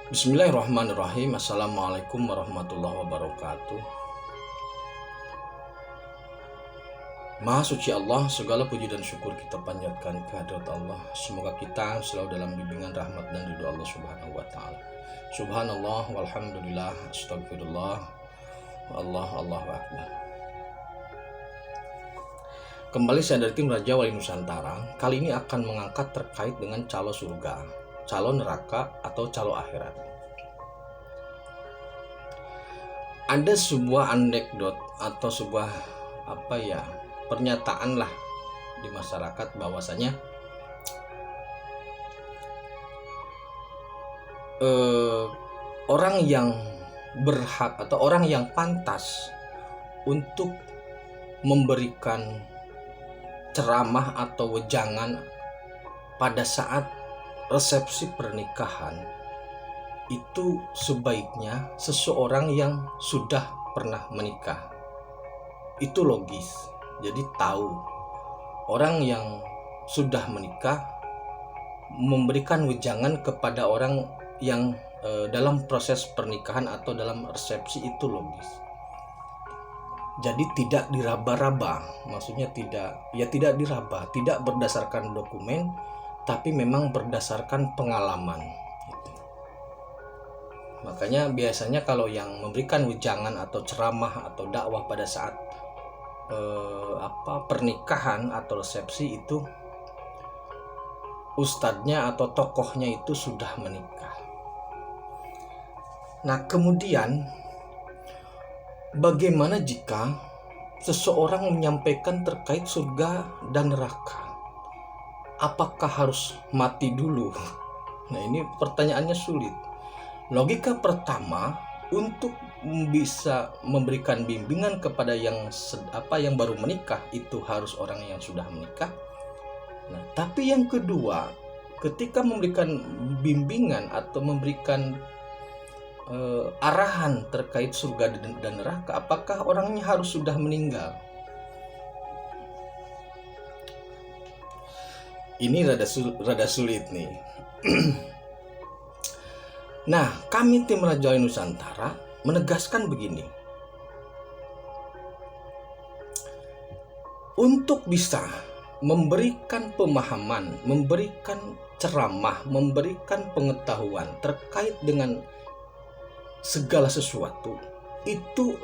Bismillahirrahmanirrahim. Assalamualaikum warahmatullahi wabarakatuh. Maha suci Allah, segala puji dan syukur kita panjatkan kehadirat Allah. Semoga kita selalu dalam bimbingan rahmat dan ridho Allah Subhanahu wa taala. Subhanallah walhamdulillah, astagfirullah, Allahu akbar. Kembali saya dari tim Raja Wali Nusantara. Kali ini akan mengangkat terkait dengan calo surga, calo neraka, atau calo akhirat. Ada sebuah anekdot atau sebuah pernyataan lah di masyarakat bahwasanya orang yang berhak atau orang yang pantas untuk memberikan ceramah atau wejangan pada saat resepsi pernikahan itu sebaiknya seseorang yang sudah pernah menikah. Itu logis. Jadi tahu orang yang sudah menikah memberikan wejangan kepada orang yang dalam proses pernikahan atau dalam resepsi, itu logis. Jadi tidak diraba-raba, maksudnya tidak diraba, tidak berdasarkan dokumen, tapi memang berdasarkan pengalaman. Makanya biasanya kalau yang memberikan wejangan atau ceramah atau dakwah pada saat pernikahan atau resepsi itu ustadznya atau tokohnya itu sudah menikah. Nah, kemudian bagaimana jika seseorang menyampaikan terkait surga dan neraka? Apakah harus mati dulu? Nah, ini pertanyaannya sulit. Logika pertama, untuk bisa memberikan bimbingan kepada yang baru menikah itu harus orang yang sudah menikah. Nah, tapi yang kedua, ketika memberikan bimbingan atau memberikan arahan terkait surga dan neraka, apakah orangnya harus sudah meninggal? Ini rada sulit nih. Nah, kami tim Raja Wali Nusantara menegaskan begini. Untuk bisa memberikan pemahaman, memberikan ceramah, memberikan pengetahuan terkait dengan segala sesuatu, itu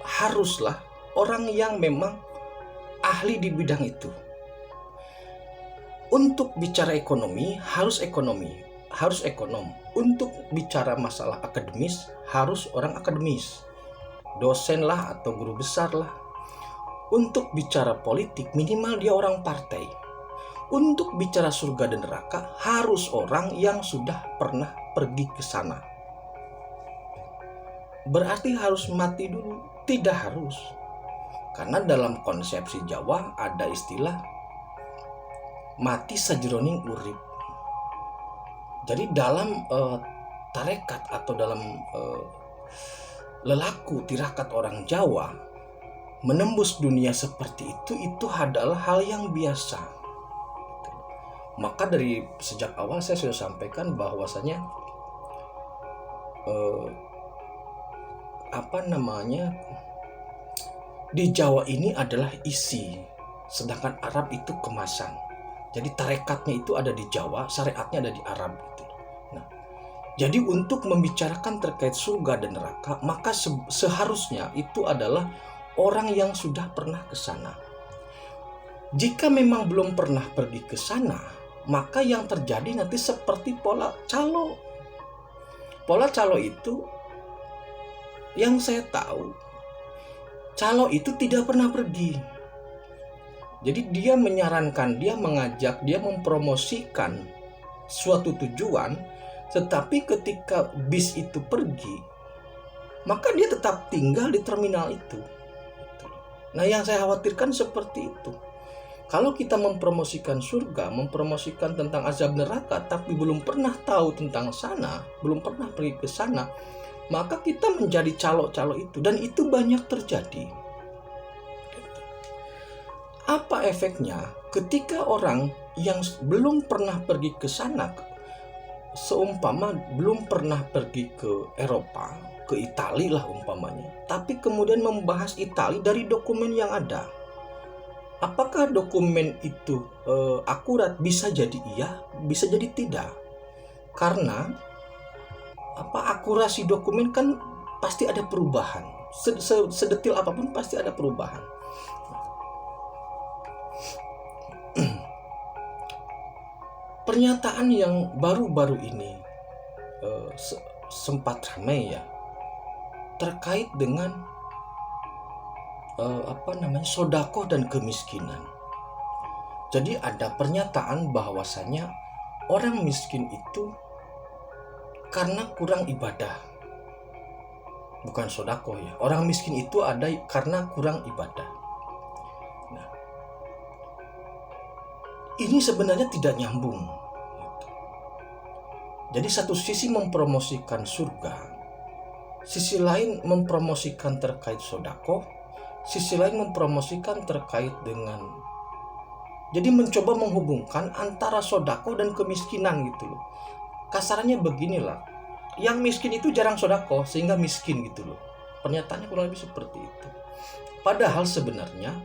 haruslah orang yang memang ahli di bidang itu. Untuk bicara ekonomi, harus ekonom. Untuk bicara masalah akademis, harus orang akademis, dosen lah atau guru besar lah. Untuk bicara politik, minimal dia orang partai. Untuk bicara surga dan neraka, harus orang yang sudah pernah pergi ke sana. Berarti harus mati dulu? Tidak harus. Karena dalam konsepsi Jawa ada istilah mati sajroning urip. Jadi dalam tarekat atau dalam lelaku tirakat orang Jawa, menembus dunia seperti itu adalah hal yang biasa. Maka dari sejak awal saya sudah sampaikan bahwasanya di Jawa ini adalah isi, sedangkan Arab itu kemasan. Jadi tarekatnya itu ada di Jawa, syariatnya ada di Arab. Nah, jadi untuk membicarakan terkait surga dan neraka, maka seharusnya itu adalah orang yang sudah pernah ke sana. Jika memang belum pernah pergi ke sana, maka yang terjadi nanti seperti pola calo. Pola calo itu yang saya tahu, calo itu tidak pernah pergi. Jadi dia menyarankan, dia mengajak, dia mempromosikan suatu tujuan, tetapi ketika bis itu pergi, maka dia tetap tinggal di terminal itu. Nah, yang saya khawatirkan seperti itu. Kalau kita mempromosikan surga, mempromosikan tentang azab neraka, tapi belum pernah tahu tentang sana, belum pernah pergi ke sana, maka kita menjadi calo-calo itu, dan itu banyak terjadi. Apa efeknya ketika orang yang belum pernah pergi ke sana seumpama belum pernah pergi ke Eropa, ke Italia lah umpamanya, tapi kemudian membahas Italia dari dokumen yang ada. Apakah dokumen itu akurat? Bisa jadi iya, bisa jadi tidak. Karena akurasi dokumen kan pasti ada perubahan. Sedetil apapun pasti ada perubahan. Pernyataan yang baru-baru ini sempat ramai ya, terkait dengan sodako dan kemiskinan. Jadi ada pernyataan bahwasanya orang miskin itu karena kurang ibadah, bukan sodako ya. Orang miskin itu ada karena kurang ibadah. Nah, ini sebenarnya tidak nyambung. Jadi satu sisi mempromosikan surga, sisi lain mempromosikan terkait sodako, sisi lain mempromosikan terkait dengan, jadi mencoba menghubungkan antara sodako dan kemiskinan gitu loh. Kasarannya beginilah, yang miskin itu jarang sodako sehingga miskin gitu loh. Pernyataannya kurang lebih seperti itu. Padahal sebenarnya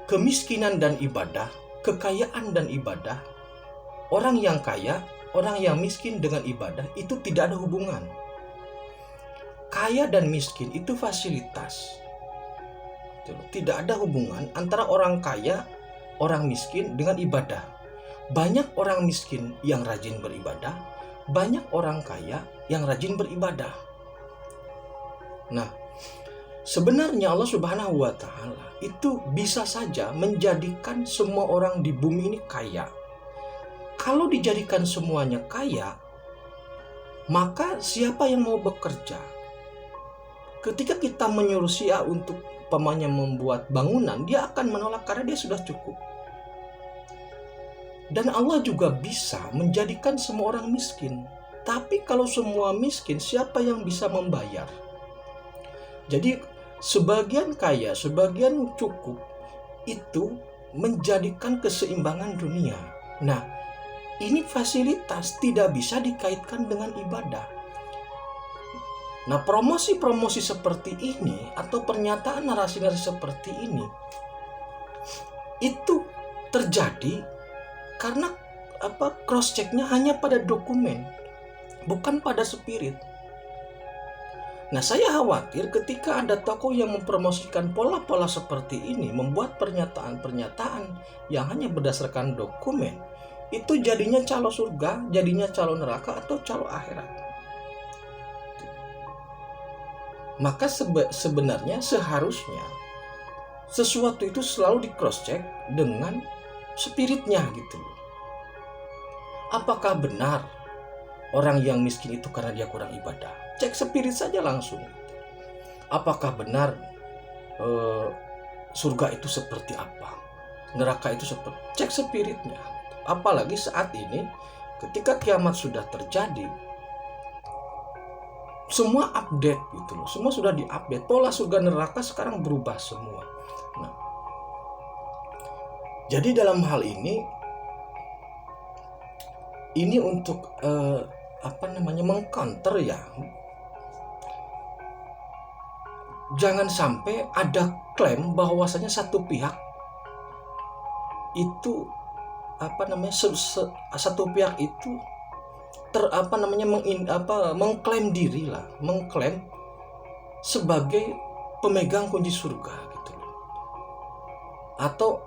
kemiskinan dan ibadah, kekayaan dan ibadah, orang yang kaya, orang yang miskin dengan ibadah itu tidak ada hubungan. Kaya dan miskin itu fasilitas. Tidak ada hubungan antara orang kaya, orang miskin dengan ibadah. Banyak orang miskin yang rajin beribadah, banyak orang kaya yang rajin beribadah. Nah, sebenarnya Allah Subhanahu wa Ta'ala itu bisa saja menjadikan semua orang di bumi ini kaya. Kalau dijadikan semuanya kaya, maka siapa yang mau bekerja? Ketika kita menyuruh si A untuk membuat bangunan, dia akan menolak karena dia sudah cukup. Dan Allah juga bisa menjadikan semua orang miskin. Tapi kalau semua miskin, siapa yang bisa membayar? Jadi sebagian kaya, sebagian cukup, itu menjadikan keseimbangan dunia. Nah, ini fasilitas tidak bisa dikaitkan dengan ibadah. Nah, promosi-promosi seperti ini atau pernyataan narasi-narasi seperti ini itu terjadi karena cross-checknya hanya pada dokumen, bukan pada spirit. Nah, saya khawatir ketika ada tokoh yang mempromosikan pola-pola seperti ini, membuat pernyataan-pernyataan yang hanya berdasarkan dokumen, itu jadinya calo surga, jadinya calo neraka, atau calo akhirat. Maka sebenarnya seharusnya sesuatu itu selalu di cross check dengan spiritnya gitu. Apakah benar orang yang miskin itu karena dia kurang ibadah? Cek spirit saja langsung. Apakah benar surga itu seperti apa? Neraka itu seperti, cek spiritnya. Apalagi saat ini ketika kiamat sudah terjadi, semua update gitu loh, semua sudah diupdate. Pola surga neraka sekarang berubah semua. Nah, jadi dalam hal ini untuk mengcounter ya, jangan sampai ada klaim bahwasanya satu pihak itu satu pihak itu mengklaim diri lah, mengklaim sebagai pemegang kunci surga gitu loh. Atau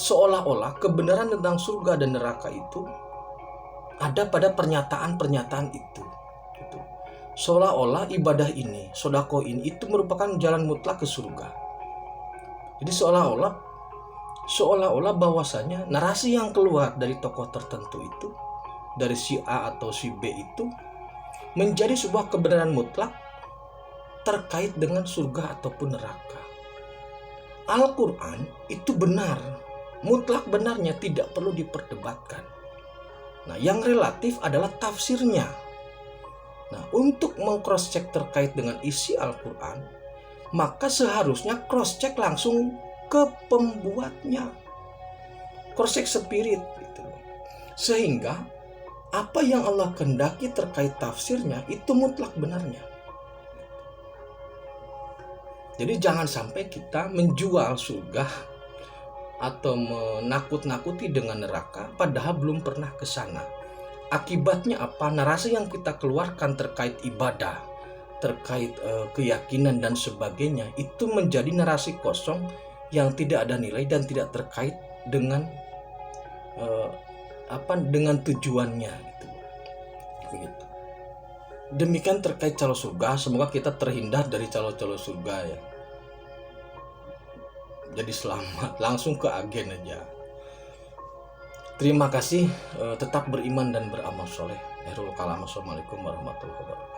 seolah-olah kebenaran tentang surga dan neraka itu ada pada pernyataan-pernyataan itu gitu. Seolah-olah ibadah ini, sodako ini itu merupakan jalan mutlak ke surga. Jadi seolah-olah bahwasanya narasi yang keluar dari tokoh tertentu itu, dari si A atau si B itu, menjadi sebuah kebenaran mutlak terkait dengan surga ataupun neraka. Al-Quran itu benar, mutlak benarnya, tidak perlu diperdebatkan. Nah, yang relatif adalah tafsirnya. Nah, untuk meng-cross-check terkait dengan isi Al-Quran, maka seharusnya cross-check langsung ke pembuatnya, cross-check spirit gitu. Sehingga apa yang Allah kehendaki terkait tafsirnya itu mutlak benarnya. Jadi jangan sampai kita menjual surga atau menakut-nakuti dengan neraka padahal belum pernah ke sana. Akibatnya apa? Narasi yang kita keluarkan terkait ibadah, terkait keyakinan dan sebagainya itu menjadi narasi kosong yang tidak ada nilai dan tidak terkait dengan dengan tujuannya gitu. Begitu. Demikian terkait calon surga. Semoga kita terhindar dari calon-calon surga ya. Jadi selamat, langsung ke agen aja. Terima kasih, tetap beriman dan beramal soleh. Akhirul kalam. Assalamualaikum warahmatullahi wabarakatuh.